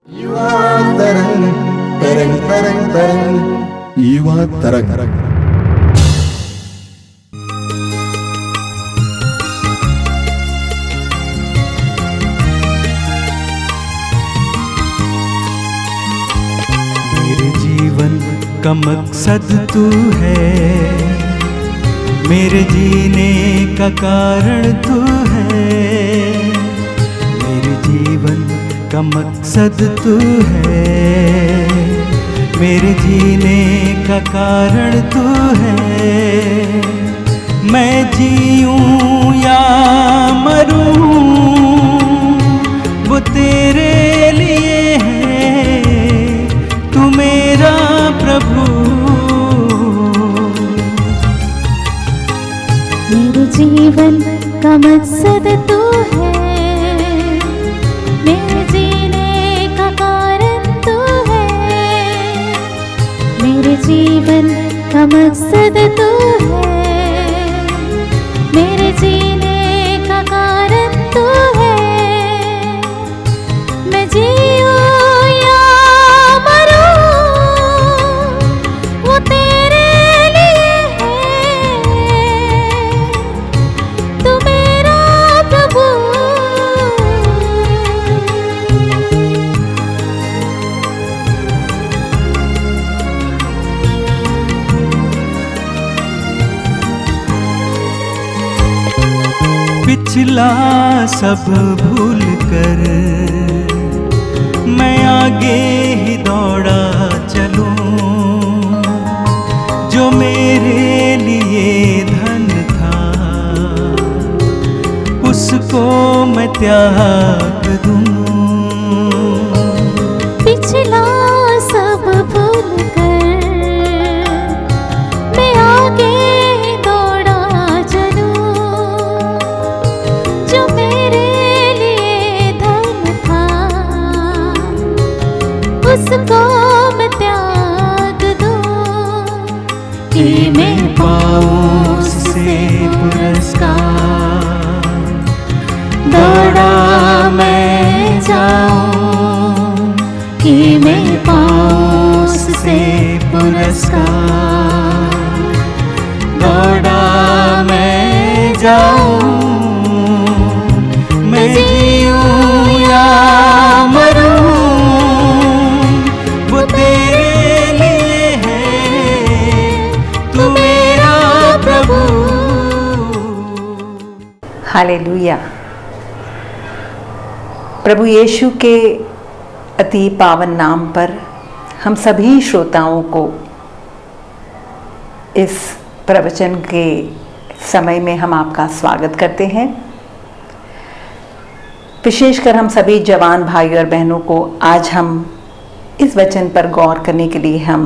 युवा तरंग तरंग तरंग तरंग युवा तरंग। मेरे जीवन का मकसद तू है, मेरे जीने का कारण तू है। मेरे जीवन का मकसद तू है, मेरे जीने का कारण तू है। मैं जीऊं या मरूं वो तेरे लिए है, तू मेरा प्रभु। मेरे जीवन का मकसद तू है, मेरे जीने का कारण तू है। मेरे जीवन का मकसद तू है, मेरे जीने का कारण तू है। मैं जीऊं या मरूं वो तेरे लिए है, तू मेरा प्रभु। पिछला सब भूल कर मैं आगे ही दौड़ा चलूं, जो मेरे लिए धन था उसको मैं त्याग दूं। पिछला सब भूल कर मैं आगे दौड़ा चलूं, जो मेरे लिए धन था उसको मैं त्याग दूं। कि मैं पाऊं उससे पुरस्कार, दौड़ा मैं जाऊं। कि मैं पाऊं उससे पुरस्कार, दौड़ा मैं जाऊं। मैं जीऊं या मरूं वो तेरे लिए है, तू मेरा प्रभु। हालेलुया। प्रभु यीशु के अति पावन नाम पर हम सभी श्रोताओं को इस प्रवचन के समय में हम आपका स्वागत करते हैं। विशेषकर हम सभी जवान भाई और बहनों को आज हम इस वचन पर गौर करने के लिए हम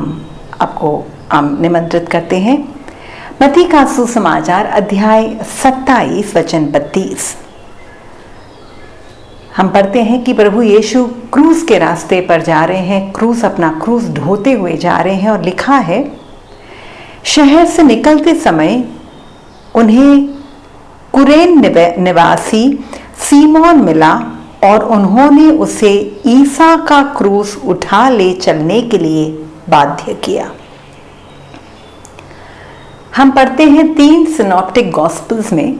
आपको निमंत्रित करते हैं। मत्ती का सुसमाचार अध्याय 27 वचन 32। हम पढ़ते हैं कि प्रभु यीशु क्रूस के रास्ते पर जा रहे हैं, अपना क्रूस ढोते हुए जा रहे हैं और लिखा है, शहर से निकलते समय उन्हें कुरेन निवासी सीमोन मिला और उन्होंने उसे ईसा का क्रूस उठा ले चलने के लिए बाध्य किया। हम पढ़ते हैं 3 सिनॉप्टिक गॉस्पेल्स में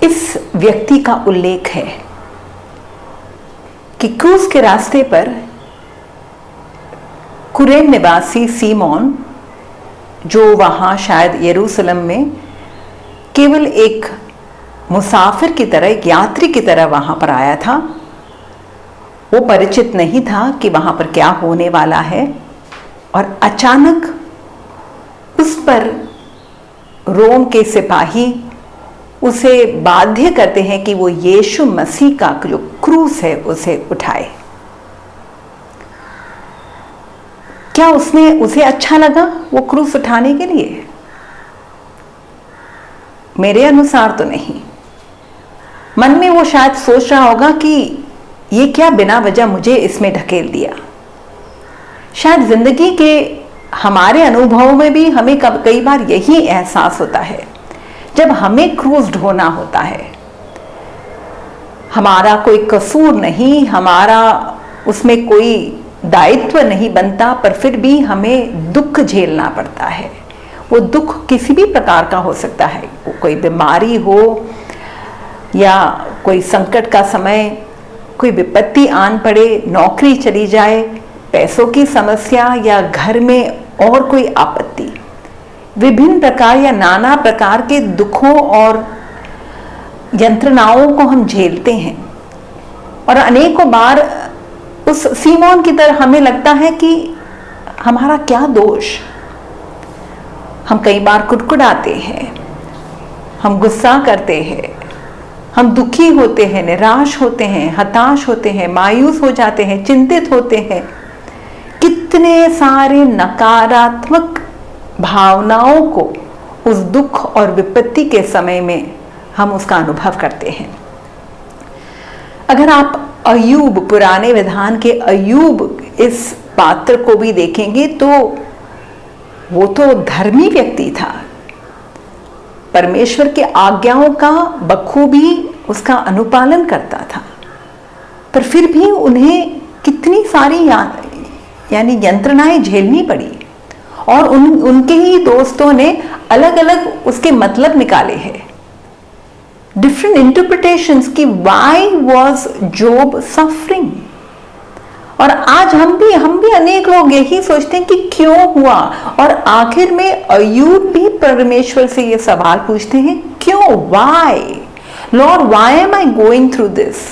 इस व्यक्ति का उल्लेख है कि क्रूस के रास्ते पर कुरेन निवासी सीमोन, जो वहां शायद यरूशलेम में केवल एक मुसाफिर की तरह, एक यात्री की तरह वहां पर आया था, वो परिचित नहीं था कि वहां पर क्या होने वाला है। और अचानक उस पर रोम के सिपाही उसे बाध्य करते हैं कि वो यीशु मसीह का जो क्रूस है उसे उठाए। क्या उसे अच्छा लगा वो क्रूस उठाने के लिए? मेरे अनुसार तो नहीं। मन में वो शायद सोच रहा होगा कि ये क्या बिना वजह मुझे इसमें ढकेल दिया। शायद जिंदगी के हमारे अनुभवों में भी हमें कई बार यही एहसास होता है जब हमें क्रूस ढोना होता है। हमारा कोई कसूर नहीं, हमारा उसमें कोई दायित्व नहीं बनता, पर फिर भी हमें दुख झेलना पड़ता है। वो दुख किसी भी प्रकार का हो सकता है, कोई बीमारी हो या कोई संकट का समय, कोई विपत्ति आन पड़े, नौकरी चली जाए, पैसों की समस्या या घर में और कोई आपत्ति, विभिन्न प्रकार या नाना प्रकार के दुखों और यंत्रणाओं को हम झेलते हैं। और अनेकों बार उस सीमोन की तरह हमें लगता है कि हमारा क्या दोष। हम कई बार कुड़कुड़ाते हैं, हम गुस्सा करते हैं, हम दुखी होते हैं, निराश होते हैं, हताश होते हैं, मायूस हो जाते हैं, चिंतित होते हैं। कितने सारे नकारात्मक भावनाओं को उस दुख और विपत्ति के समय में हम उसका अनुभव करते हैं। अगर आप अय्यूब, पुराने विधान के अय्यूब इस पात्र को भी देखेंगे तो वो तो धर्मी व्यक्ति था, परमेश्वर के आज्ञाओं का बखूबी उसका अनुपालन करता था, पर फिर भी उन्हें कितनी सारी यानी यंत्रणाएं झेलनी पड़ी। और उनके ही दोस्तों ने अलग अलग उसके मतलब निकाले हैं, डिफरेंट इंटरप्रिटेशंस कि व्हाई वाज जॉब सफरिंग। और आज हम भी अनेक लोग यही सोचते हैं कि क्यों हुआ, और आखिर में अय्यूब भी परमेश्वर से ये सवाल पूछते हैं, क्यों, why Lord, why am I going through this.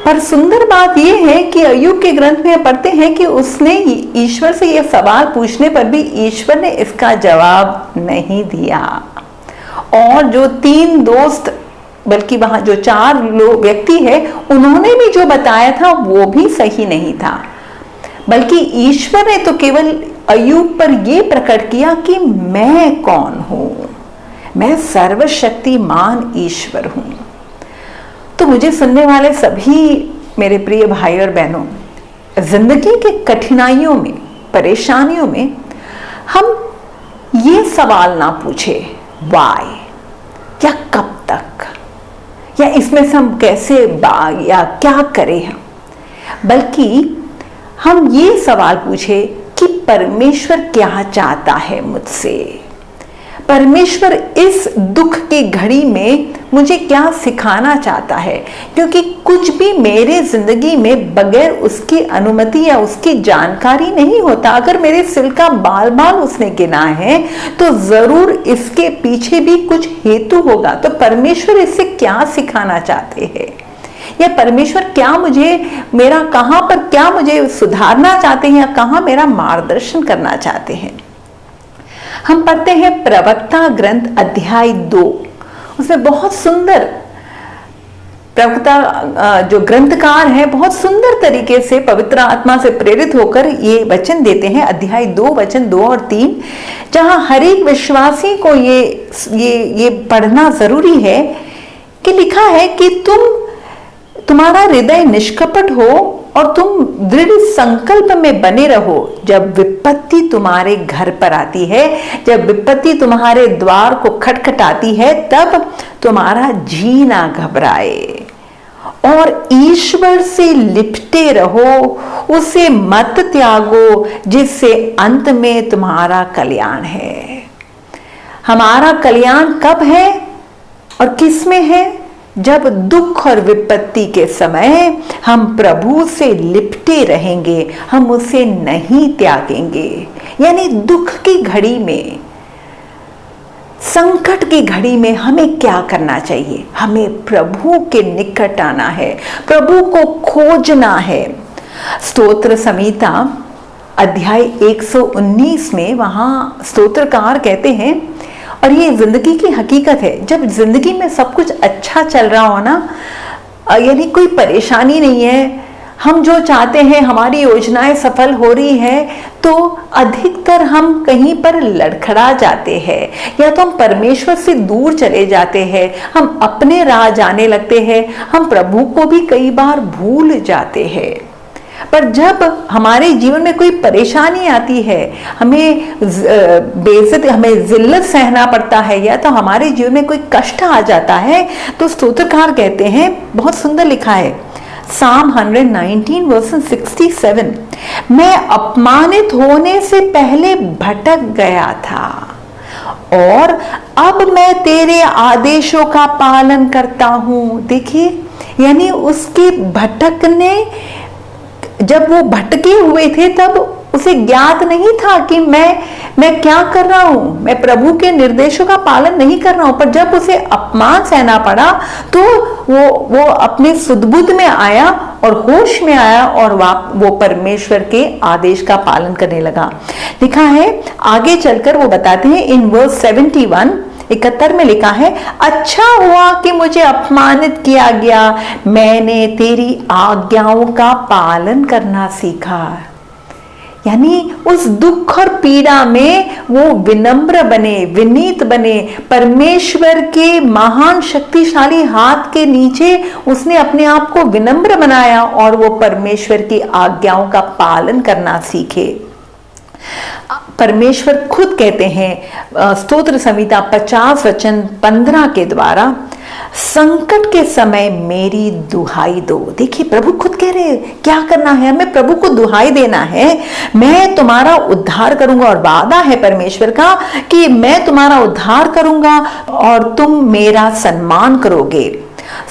पर सुंदर बात यह है कि अय्यूब के ग्रंथ में पढ़ते हैं कि उसने ईश्वर से यह सवाल पूछने पर भी ईश्वर ने इसका जवाब नहीं दिया। और जो 3 दोस्त, बल्कि वहां जो 4 लोग व्यक्ति है, उन्होंने भी जो बताया था वो भी सही नहीं था, बल्कि ईश्वर ने तो केवल अय्यूब पर यह प्रकट किया कि मैं कौन हूं, मैं सर्वशक्तिमान ईश्वर हूं। तो मुझे सुनने वाले सभी मेरे प्रिय भाई और बहनों, जिंदगी के कठिनाइयों में, परेशानियों में हम ये सवाल ना पूछे व्हाई, या कब तक, या इसमें से हम कैसे या क्या करें हम, बल्कि हम ये सवाल पूछे कि परमेश्वर क्या चाहता है मुझसे, परमेश्वर इस दुख की घड़ी में मुझे क्या सिखाना चाहता है। क्योंकि कुछ भी मेरे जिंदगी में बगैर उसकी अनुमति या उसकी जानकारी नहीं होता। अगर मेरे सिर का बाल बाल उसने गिना है तो जरूर इसके पीछे भी कुछ हेतु होगा। तो परमेश्वर इससे क्या सिखाना चाहते हैं, या परमेश्वर क्या मुझे, मेरा कहां पर क्या मुझे सुधारना चाहते हैं, या कहां मेरा मार्गदर्शन करना चाहते हैं। हम पढ़ते हैं प्रवक्ता ग्रंथ अध्याय 2, उसमें बहुत सुंदर प्रवक्ता जो ग्रंथकार है बहुत सुंदर तरीके से पवित्र आत्मा से प्रेरित होकर ये वचन देते हैं। अध्याय 2 वचन 2 और 3, जहां हर एक विश्वासी को ये पढ़ना जरूरी है कि लिखा है कि तुम्हारा हृदय निष्कपट हो और तुम दृढ़ संकल्प में बने रहो। जब विपत्ति तुम्हारे घर पर आती है, जब विपत्ति तुम्हारे द्वार को खटखटाती है, तब तुम्हारा जी ना घबराए और ईश्वर से लिपटे रहो, उसे मत त्यागो, जिससे अंत में तुम्हारा कल्याण है। हमारा कल्याण कब है और किस में है? जब दुख और विपत्ति के समय हम प्रभु से लिपटे रहेंगे, हम उसे नहीं त्यागेंगे। यानी दुख की घड़ी में, संकट की घड़ी में हमें क्या करना चाहिए? हमें प्रभु के निकट आना है, प्रभु को खोजना है। स्तोत्र संहिता अध्याय 119 में वहां स्तोत्रकार कहते हैं, और ये जिंदगी की हकीकत है, जब जिंदगी में सब कुछ अच्छा चल रहा हो ना, यानी कोई परेशानी नहीं है, हम जो चाहते हैं, हमारी योजनाएं सफल हो रही है, तो अधिकतर हम कहीं पर लड़खड़ा जाते हैं, या तो हम परमेश्वर से दूर चले जाते हैं, हम अपने राह जाने लगते हैं, हम प्रभु को भी कई बार भूल जाते हैं। पर जब हमारे जीवन में कोई परेशानी आती है, हमें बेइज्जत, हमें जिल्लत सहना पड़ता है, या तो हमारे जीवन में कोई कष्ट आ जाता है, तो स्तोत्रकार कहते हैं, बहुत सुंदर लिखा है Psalm 119 verses 67, मैं अपमानित होने से पहले भटक गया था और अब मैं तेरे आदेशों का पालन करता हूं। देखिए, यानी उसके भटकने, जब वो भटके हुए थे तब उसे ज्ञात नहीं था कि मैं क्या कर रहा हूं, मैं प्रभु के निर्देशों का पालन नहीं कर रहा हूं। पर जब उसे अपमान सहना पड़ा तो वो अपने सुध-बुध में आया और होश में आया और वो परमेश्वर के आदेश का पालन करने लगा। लिखा है, आगे चलकर वो बताते हैं इन वर्स 71 में लिखा है, अच्छा हुआ कि मुझे अपमानित किया गया, मैंने तेरी आज्ञाओं का पालन करना सीखा। यानी उस दुख और पीड़ा में वो विनम्र बने, विनीत बने, परमेश्वर के महान शक्तिशाली हाथ के नीचे उसने अपने आप को विनम्र बनाया और वो परमेश्वर की आज्ञाओं का पालन करना सीखे। परमेश्वर खुद कहते हैं स्तोत्र संहिता 50 वचन 15 के द्वारा, संकट के समय मेरी दुहाई दो। देखिए, प्रभु खुद कह रहे हैं क्या करना है, हमें प्रभु को दुहाई देना है, मैं तुम्हारा उद्धार करूंगा। और वादा है परमेश्वर का कि मैं तुम्हारा उद्धार करूंगा और तुम मेरा सम्मान करोगे।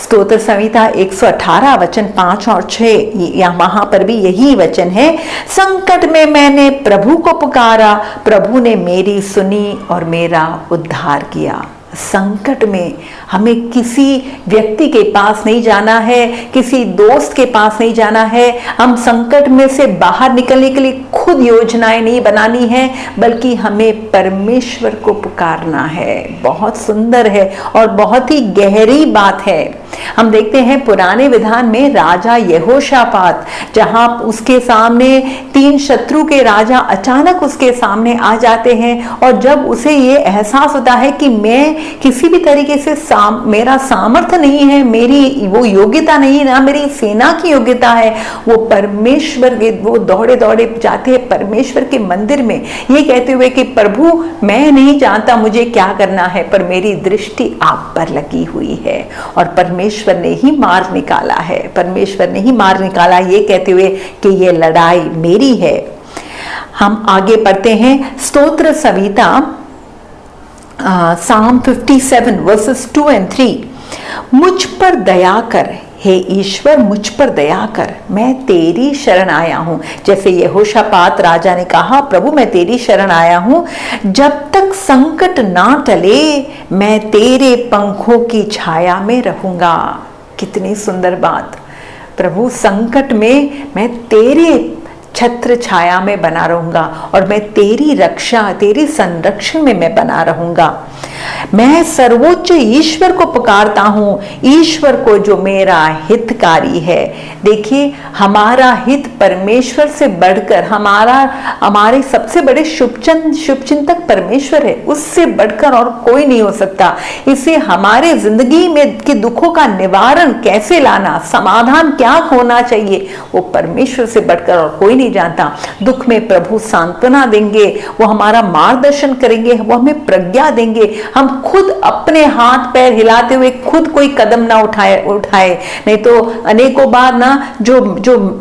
स्तोत्र संहिता 118 वचन 5 और 6, वहां पर भी यही वचन है, संकट में मैंने प्रभु को पुकारा, प्रभु ने मेरी सुनी और मेरा उद्धार किया। संकट में हमें किसी व्यक्ति के पास नहीं जाना है, किसी दोस्त के पास नहीं जाना है, हम संकट में से बाहर निकलने के लिए खुद योजनाएं नहीं बनानी है, बल्कि हमें परमेश्वर को पुकारना है। बहुत सुंदर है और बहुत ही गहरी बात है। हम देखते हैं पुराने विधान में राजा यहोशापात, जहां उसके सामने 3 शत्रु के राजा अचानक उसके सामने आ जाते हैं, और जब उसे ये एहसास होता है कि मैं किसी भी तरीके से मेरा सामर्थ्य नहीं है, मेरी वो योग्यता नहीं, ना मेरी सेना की योग्यता है, वो परमेश्वर के, वो दौड़े दौड़े जाते हैं परमेश्वर के मंदिर में, ये कहते हुए कि प्रभु मैं नहीं जानता मुझे क्या करना है, पर मेरी दृष्टि आप पर लगी हुई है। और परमेश्वर ने ही मार निकाला है, परमेश्वर ने ही मार निकाला, ये कहते हुए कि ये लड़ाई मेरी है। हम आगे पढ़ते हैं स्तोत्र संहिता Psalm 57 verses 2 and 3, मुझ पर दया कर हे ईश्वर, मुझ पर दया कर, मैं तेरी शरण आया हूं। जैसे यहोशापात राजा ने कहा, प्रभु मैं तेरी शरण आया हूं, जब तक संकट ना टले मैं तेरे पंखों की छाया में रहूंगा। कितनी सुंदर बात, प्रभु संकट में मैं तेरे छत्र छाया में बना रहूंगा और मैं तेरी रक्षा, तेरी संरक्षण में मैं बना रहूंगा। मैं सर्वोच्च ईश्वर को पुकारता हूं, ईश्वर को जो मेरा हितकारी है। देखिए, हमारा हित परमेश्वर से बढ़कर, हमारे सबसे बड़े शुभचिंतक परमेश्वर है, उससे बढ़कर और कोई नहीं हो सकता। इसे हमारे जिंदगी में के दुखों का निवारण कैसे लाना, समाधान क्या होना चाहिए, वो परमेश्वर से बढ़कर और कोई नहीं जानता। दुख में प्रभु सांत्वना देंगे, वो हमारा मार्गदर्शन करेंगे, वो हमें प्रज्ञा देंगे। हम खुद अपने हाथ पैर हिलाते हुए खुद कोई कदम ना उठाए, नहीं तो अनेकों बार ना जो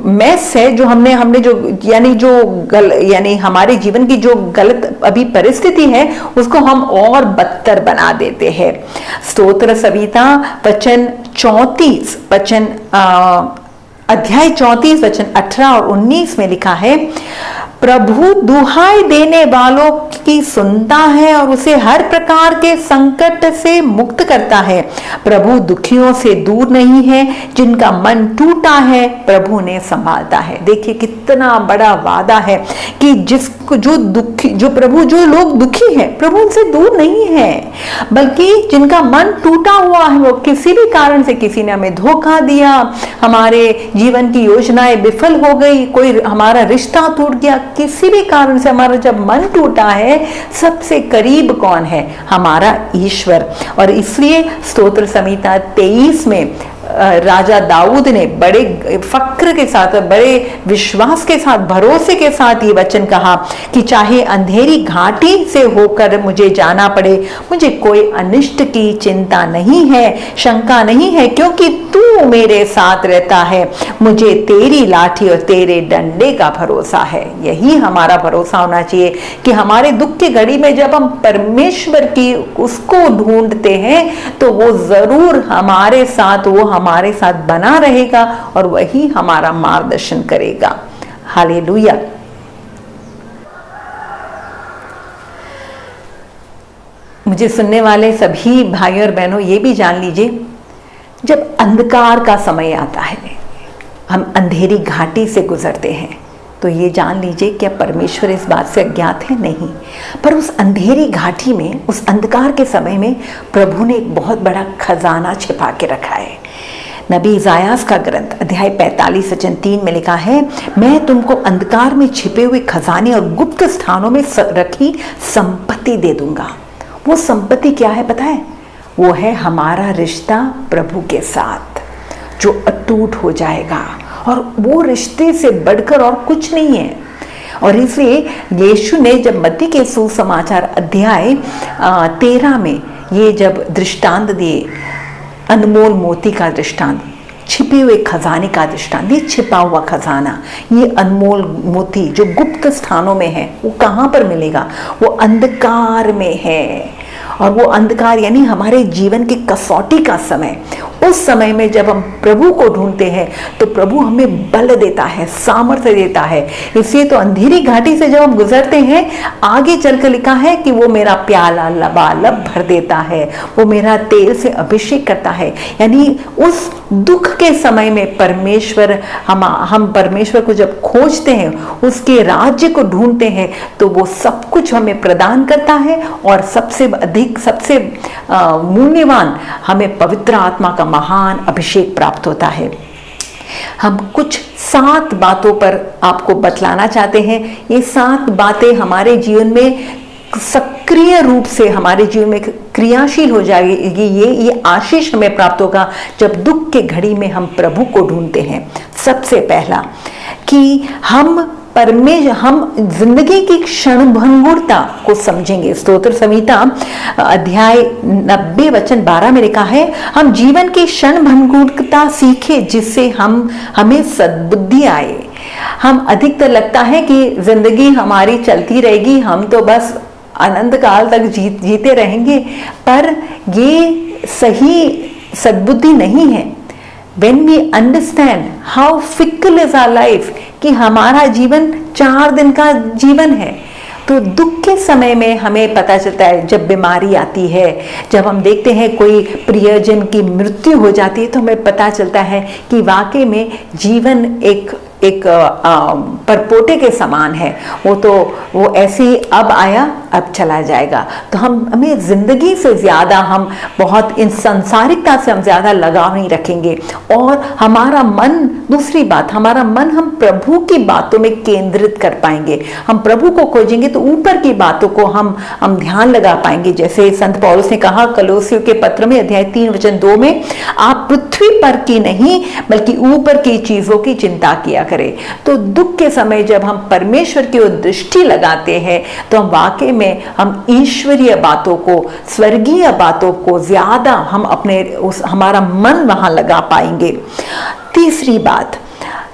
मैस है, जो हमने जो यानी हमारे जीवन की जो गलत अभी परिस्थिति है, उसको हम और बदतर बना देते हैं। स्तोत्र संहिता अध्याय 34 वचन 18 और 19 में लिखा है, प्रभु दुहाई देने वालों की सुनता है और उसे हर प्रकार के संकट से मुक्त करता है। प्रभु दुखियों से दूर नहीं है, जिनका मन टूटा है प्रभु ने संभालता है। देखिए कितना बड़ा वादा है कि जो लोग दुखी हैं प्रभु उनसे दूर नहीं है, बल्कि जिनका मन टूटा हुआ है, वो किसी भी कारण से, किसी ने हमें धोखा दिया, हमारे जीवन की योजनाएं विफल हो गई, कोई हमारा रिश्ता टूट गया, किसी भी कारण से हमारा जब मन टूटा है, सबसे करीब कौन है? हमारा ईश्वर। और इसलिए स्तोत्र संहिता 23 में राजा दाऊद ने बड़े फक्र के साथ, बड़े विश्वास के साथ, भरोसे के साथ ये वचन कहा कि चाहे अंधेरी घाटी से होकर मुझे जाना पड़े, मुझे कोई अनिष्ट की चिंता नहीं है, शंका नहीं है, क्योंकि तू मेरे साथ रहता है। मुझे तेरी लाठी और तेरे डंडे का भरोसा है। यही हमारा भरोसा होना चाहिए कि हमारे दुख की घड़ी में जब हम परमेश्वर की उसको ढूंढते हैं तो वो जरूर हमारे साथ बना रहेगा और वही हमारा मार्गदर्शन करेगा। हालेलुया। मुझे सुनने वाले सभी भाइयों और बहनों, ये भी जान लीजिए, जब अंधकार का समय आता है, हम अंधेरी घाटी से गुजरते हैं, तो ये जान लीजिए कि परमेश्वर इस बात से अज्ञात है नहीं, पर उस अंधेरी घाटी में, उस अंधकार के समय में प्रभु ने एक बहुत बड़ा खजाना छिपा के रखा है। नबी इज़ायास का ग्रंथ अध्याय 45 वचन 3 में लिखा है, मैं तुमको अंधकार में छिपे हुए खजाने और गुप्त स्थानों में रखी संपत्ति दे दूंगा। वो संपत्ति क्या है पता है? वो है हमारा रिश्ता प्रभु के साथ, जो अटूट हो जाएगा, और वो रिश्ते से बढ़कर और कुछ नहीं है। और इसलिए यीशु ने जब मत्ती के सुसमाचार अध्याय 13 में ये जब दृष्टांत दिए, अनमोल मोती का दृष्टांत, छिपे हुए खजाने का दृष्टांत, ये छिपा हुआ खजाना, ये अनमोल मोती जो गुप्त स्थानों में है, वो कहाँ पर मिलेगा? वो अंधकार में है। और वो अंधकार यानी हमारे जीवन की कसौटी का समय, उस समय में जब हम प्रभु को ढूंढते हैं तो प्रभु हमें बल देता है, सामर्थ्य देता है। इसलिए तो अंधेरी घाटी से जब हम गुजरते हैं, आगे चलकर लिखा है कि वो मेरा प्याला लबालब भर देता है, वो मेरा तेल से अभिषेक करता है। यानी उस दुख के समय में परमेश्वर, हम परमेश्वर को जब खोजते हैं, उसके राज्य को ढूंढते हैं, तो वो सब कुछ हमें प्रदान करता है, और सबसे अधिक, सबसे मूल्यवान, हमें पवित्र आत्मा का महान अभिषेक प्राप्त होता है। हम कुछ 7 बातों पर आपको बतलाना चाहते हैं। ये 7 बातें हमारे जीवन में सक्रिय रूप से हमारे जीवन में क्रियाशील हो जाएगी। ये आशीष हमें प्राप्त होगा जब दुख के घड़ी में हम प्रभु को ढूंढते हैं। सबसे पहला कि हम जिंदगी की क्षणभंगुरता को समझेंगे। स्तोत्र संहिता अध्याय 90 वचन 12 में लिखा है, हम जीवन की क्षणभंगुरता सीखे जिससे हमें सद्बुद्धि आए। हम अधिकतर लगता है कि जिंदगी हमारी चलती रहेगी, हम तो बस अनंत काल तक जीते रहेंगे, पर ये सही सद्बुद्धि नहीं है। When we understand how fickle is our life, कि हमारा जीवन 4 दिन का जीवन है, तो दुख के समय में हमें पता चलता है, जब बीमारी आती है, जब हम देखते हैं कोई प्रियजन की मृत्यु हो जाती है, तो हमें पता चलता है कि वाकई में जीवन एक परपोटे के समान है। वो ऐसे ही अब आया अब चला जाएगा। तो हमें जिंदगी से ज्यादा, हम बहुत इन सांसारिकता से हम ज्यादा लगाव नहीं रखेंगे, और हमारा मन, दूसरी बात, हमारा मन हम प्रभु की बातों में केंद्रित कर पाएंगे। हम प्रभु को खोजेंगे तो ऊपर की बातों को हम ध्यान लगा पाएंगे। जैसे संत पौलुस ने कहा कलोसियों के पत्र में अध्याय 3 वचन 2 में, आप पृथ्वी पर की नहीं बल्कि ऊपर की चीजों की चिंता किया करें। तो दुख के समय जब हम परमेश्वर की ओर दृष्टि लगाते हैं, तो हम वाकई में हम ईश्वरीय बातों को, स्वर्गीय बातों को ज्यादा हम हमारा मन वहां लगा पाएंगे। तीसरी बात,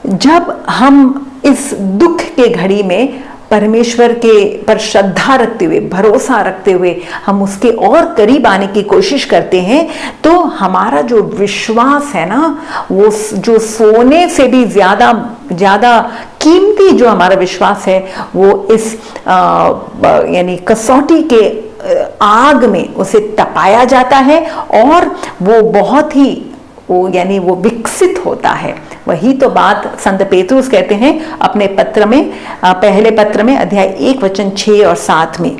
जब हम इस दुख के घड़ी में परमेश्वर के पर श्रद्धा रखते हुए, भरोसा रखते हुए हम उसके और करीब आने की कोशिश करते हैं, तो हमारा जो विश्वास है ना, वो जो सोने से भी ज्यादा कीमती जो हमारा विश्वास है, वो इस यानी कसौटी के आग में उसे तपाया जाता है, और वो बहुत ही वो विकसित होता है। वही तो बात संत पेतरुस कहते हैं अपने पत्र में, पहले पत्र में अध्याय 1 वचन 6 और 7 में।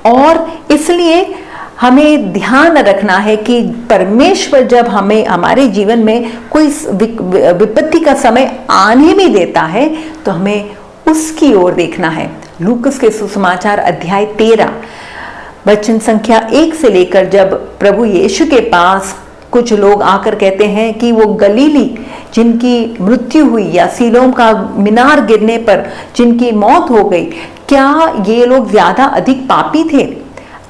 और इसलिए हमें ध्यान रखना है कि परमेश्वर जब हमें हमारे जीवन में कोई विपत्ति का समय आने भी देता है, तो हमें उसकी ओर देखना है। लूकस के सुसमाचार अध्याय 13 वचन संख्या 1 से लेकर, जब प्रभु यीशु के पास कुछ लोग आकर कहते हैं कि वो गलीली जिनकी मृत्यु हुई या सीलोम का मीनार गिरने पर जिनकी मौत हो गई, क्या ये लोग ज्यादा अधिक पापी थे?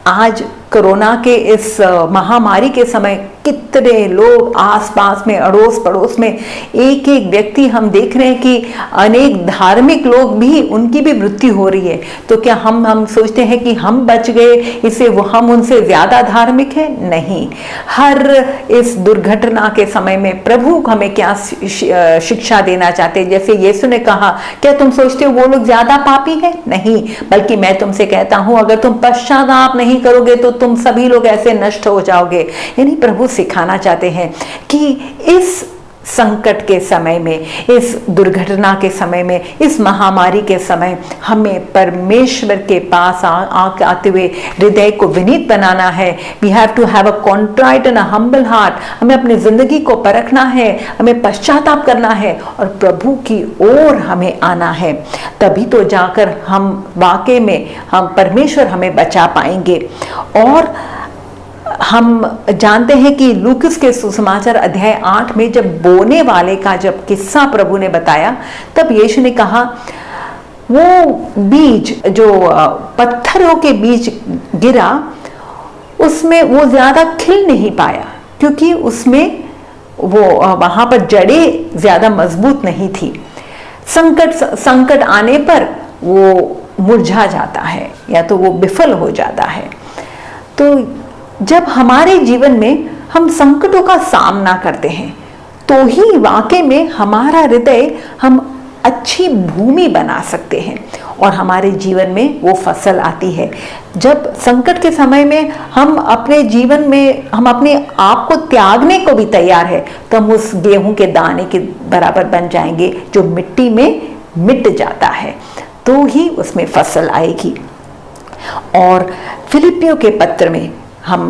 आज कोरोना के इस महामारी के समय कितने लोग आसपास में, अड़ोस पड़ोस में, एक एक व्यक्ति हम देख रहे हैं कि अनेक धार्मिक लोग भी, उनकी भी मृत्यु हो रही है। तो क्या हम सोचते हैं कि हम बच गए, इसे वो हम उनसे ज्यादा धार्मिक है? नहीं। हर इस दुर्घटना के समय में प्रभु हमें क्या शिक्षा देना चाहते हैं? जैसे यीशु ने कहा, क्या तुम सोचते हो वो लोग ज्यादा पापी है? नहीं, बल्कि मैं तुमसे कहता हूं, अगर तुम पश्चाताप नहीं करोगे तो तुम सभी लोग ऐसे नष्ट हो जाओगे। यानी प्रभु सिखाना चाहते हैं कि इस संकट के समय में, इस दुर्घटना के समय में, इस महामारी के समय हमें परमेश्वर के पास आते हुए हृदय को विनीत बनाना है। We have to have a contrite and a humble heart. हमें अपनी जिंदगी को परखना है, हमें पश्चाताप करना है और प्रभु की ओर हमें आना है। तभी तो जाकर हम वाकई में, हम परमेश्वर हमें बचा पाएंगे। और हम जानते हैं कि लूकस के सुसमाचार अध्याय 8 में जब बोने वाले का जब किस्सा प्रभु ने बताया, तब यीशु ने कहा वो बीज जो पत्थरों के बीच गिरा, उसमें वो ज्यादा खिल नहीं पाया, क्योंकि उसमें वो वहां पर जड़ें ज्यादा मजबूत नहीं थी। संकट आने पर वो मुरझा जाता है या तो वो विफल हो जाता है। तो जब हमारे जीवन में हम संकटों का सामना करते हैं, तो ही वाकई में हमारा हृदय हम अच्छी भूमि बना सकते हैं और हमारे जीवन में वो फसल आती है। जब संकट के समय में हम अपने जीवन में हम अपने आप को त्यागने को भी तैयार है, तो हम उस गेहूं के दाने के बराबर बन जाएंगे जो मिट्टी में मिट जाता है, तो ही उसमें फसल आएगी। और फिलिपियों के पत्र में हम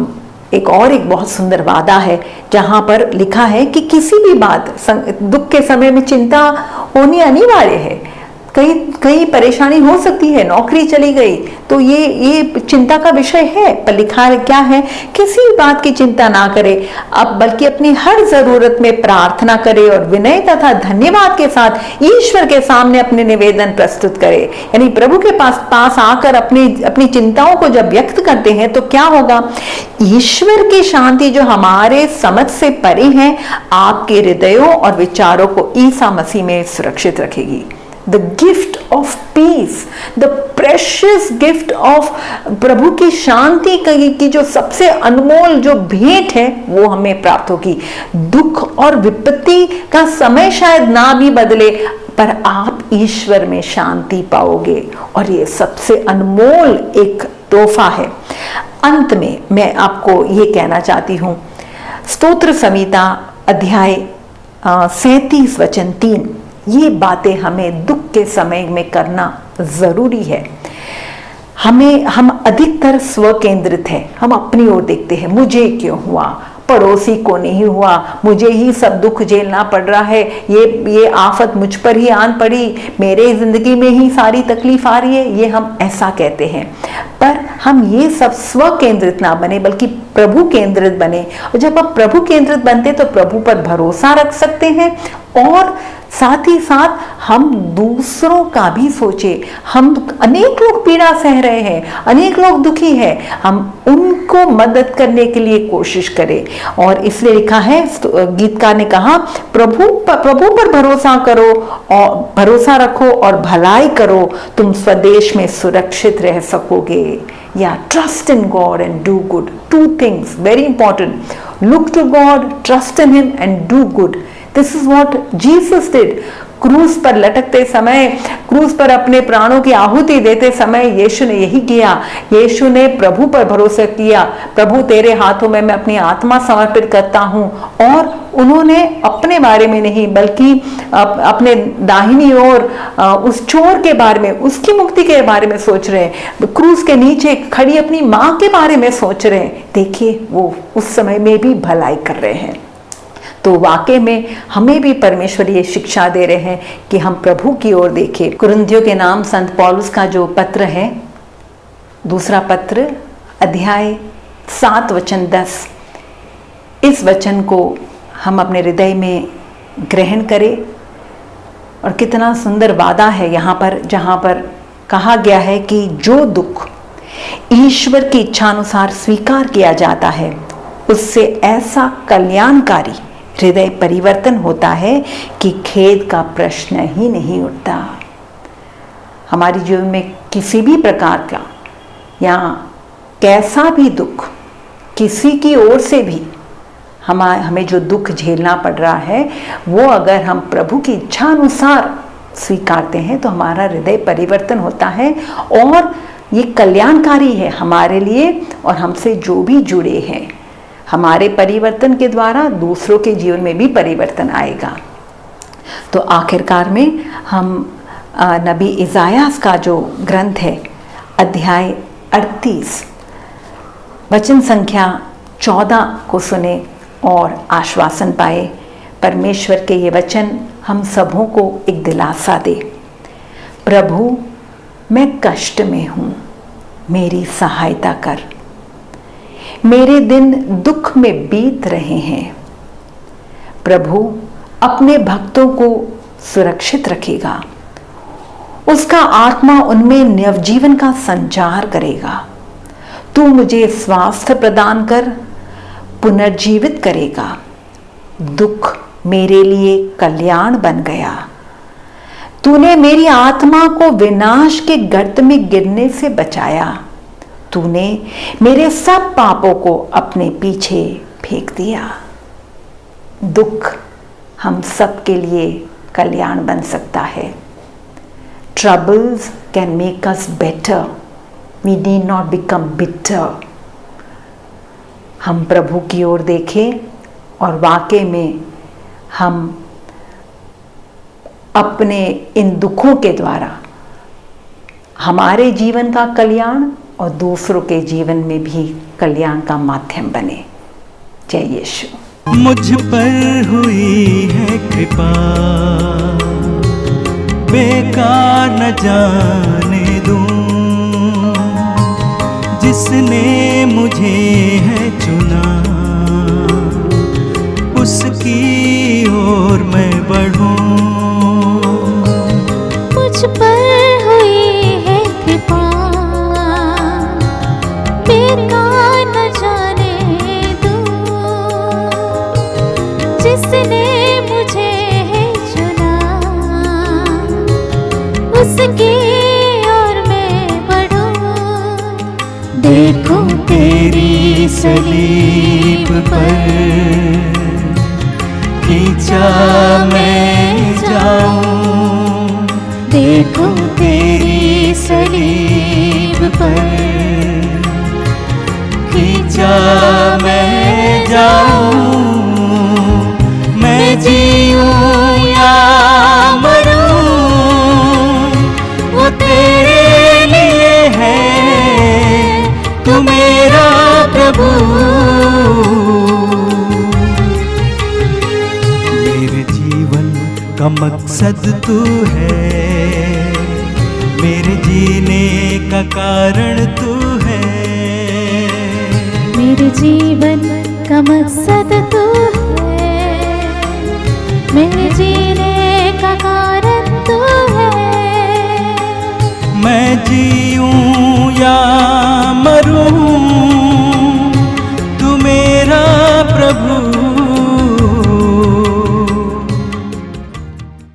एक बहुत सुंदर वादा है, जहां पर लिखा है कि किसी भी बात, दुख के समय में चिंता होनी अनिवार्य है। कई परेशानी हो सकती है, नौकरी चली गई तो ये चिंता का विषय है, पर लिखा है क्या है? किसी भी बात की चिंता ना करे, अब बल्कि अपनी हर जरूरत में प्रार्थना करे और विनय तथा धन्यवाद के साथ ईश्वर के सामने अपने निवेदन प्रस्तुत करे। यानी प्रभु के पास आकर अपनी चिंताओं को जब व्यक्त करते हैं तो क्या होगा? ईश्वर की शांति जो हमारे समझ से परे है, आपके हृदयों और विचारों को ईसा मसीह में सुरक्षित रखेगी। The gift of peace, the precious gift of प्रभु की शांति की जो सबसे अनमोल जो भेंट है, वो हमें प्राप्त होगी। दुख और विपत्ति का समय शायद ना भी बदले, पर आप ईश्वर में शांति पाओगे और ये सबसे अनमोल एक तोहफा है। अंत में मैं आपको ये कहना चाहती हूँ, स्तोत्र संहिता अध्याय 37 वचन 3, ये बातें हमें दुख के समय में करना जरूरी है। हम अधिकतर स्व केंद्रित है, हम अपनी ओर देखते हैं, मुझे क्यों हुआ, पड़ोसी को नहीं हुआ, मुझे ही सब दुख झेलना पड़ रहा है, ये आफत मुझ पर ही आन पड़ी, मेरे जिंदगी में ही सारी तकलीफ आ रही है, ये हम ऐसा कहते हैं। पर हम ये सब स्व केंद्रित ना बने, बल्कि प्रभु केंद्रित बने। और जब आप प्रभु केंद्रित बनते तो प्रभु पर भरोसा रख सकते हैं और साथ ही साथ हम दूसरों का भी सोचे। हम अनेक लोग पीड़ा सह रहे हैं, अनेक लोग दुखी हैं, हम उनको मदद करने के लिए कोशिश करें। और इसलिए लिखा है, गीतकार ने कहा, प्रभु पर भरोसा करो और भरोसा रखो और भलाई करो, तुम स्वदेश में सुरक्षित रह सकोगे। या trust in God and do good, 2 things very important, look to God, trust in him and do good. This is what Jesus did. क्रूस पर लटकते समय, क्रूस पर अपने प्राणों की आहुति देते समय यीशु ने यही किया। यीशु ने प्रभु पर भरोसा किया, प्रभु तेरे हाथों में मैं अपनी आत्मा समर्पित करता हूँ। और उन्होंने अपने बारे में नहीं, बल्कि अपने दाहिनी ओर उस चोर के बारे में, उसकी मुक्ति के बारे में सोच रहे हैं, क्रूस के नीचे खड़ी अपनी माँ के बारे में सोच रहे हैं। देखिए, वो उस समय में भी भलाई कर रहे हैं। तो वाकई में हमें भी परमेश्वर ये शिक्षा दे रहे हैं कि हम प्रभु की ओर देखें। कुरिन्थियों के नाम संत पौलुस का जो पत्र है, दूसरा पत्र अध्याय 7 वचन 10, इस वचन को हम अपने हृदय में ग्रहण करें। और कितना सुंदर वादा है यहाँ पर, जहाँ पर कहा गया है कि जो दुख ईश्वर की इच्छानुसार स्वीकार किया जाता है उससे ऐसा कल्याणकारी हृदय परिवर्तन होता है कि खेद का प्रश्न ही नहीं उठता। हमारे जीवन में किसी भी प्रकार का या कैसा भी दुख, किसी की ओर से भी हमें जो दुख झेलना पड़ रहा है, वो अगर हम प्रभु की इच्छा अनुसार स्वीकारते हैं तो हमारा हृदय परिवर्तन होता है और ये कल्याणकारी है हमारे लिए और हमसे जो भी जुड़े हैं। हमारे परिवर्तन के द्वारा दूसरों के जीवन में भी परिवर्तन आएगा। तो आखिरकार में हम नबी इज़ायास का जो ग्रंथ है, अध्याय 38 वचन संख्या 14 को सुने और आश्वासन पाए। परमेश्वर के ये वचन हम सबों को एक दिलासा दे। प्रभु, मैं कष्ट में हूँ, मेरी सहायता कर। मेरे दिन दुख में बीत रहे हैं। प्रभु अपने भक्तों को सुरक्षित रखेगा, उसका आत्मा उनमें नवजीवन का संचार करेगा। तू मुझे स्वास्थ्य प्रदान कर पुनर्जीवित करेगा। दुख मेरे लिए कल्याण बन गया। तूने मेरी आत्मा को विनाश के गर्त में गिरने से बचाया। तूने मेरे सब पापों को अपने पीछे फेंक दिया। दुख हम सब के लिए कल्याण बन सकता है। Troubles can make us better. We need not become bitter. हम प्रभु की ओर देखें और वाकई में हम अपने इन दुखों के द्वारा हमारे जीवन का कल्याण और दूसरों के जीवन में भी कल्याण का माध्यम बने। जय यीशु। मुझ पर हुई है कृपा, बेकार न जाने दूं। जिसने मुझे है चुना, उसकी ओर मैं बढ़ूं। मुझ पर हुई है कृपा, बेकार न जाने दूं। जिसने मुझे है चुना, उसकी ओर मैं बढ़ूं। देखो तेरी सलीब पर खींचा मैं जाऊं। देखो तेरी सलीब पर खींचा मैं जाऊं। मैं जीऊं या मरूं, वो तेरे लिए है। तू मेरा प्रभु, मेरे जीवन का मकसद तू है। मेरे जीने का कारण तू है। मेरे जीवन का मकसद तू है। मेरे जीने का कारण तू है। मैं जीऊं या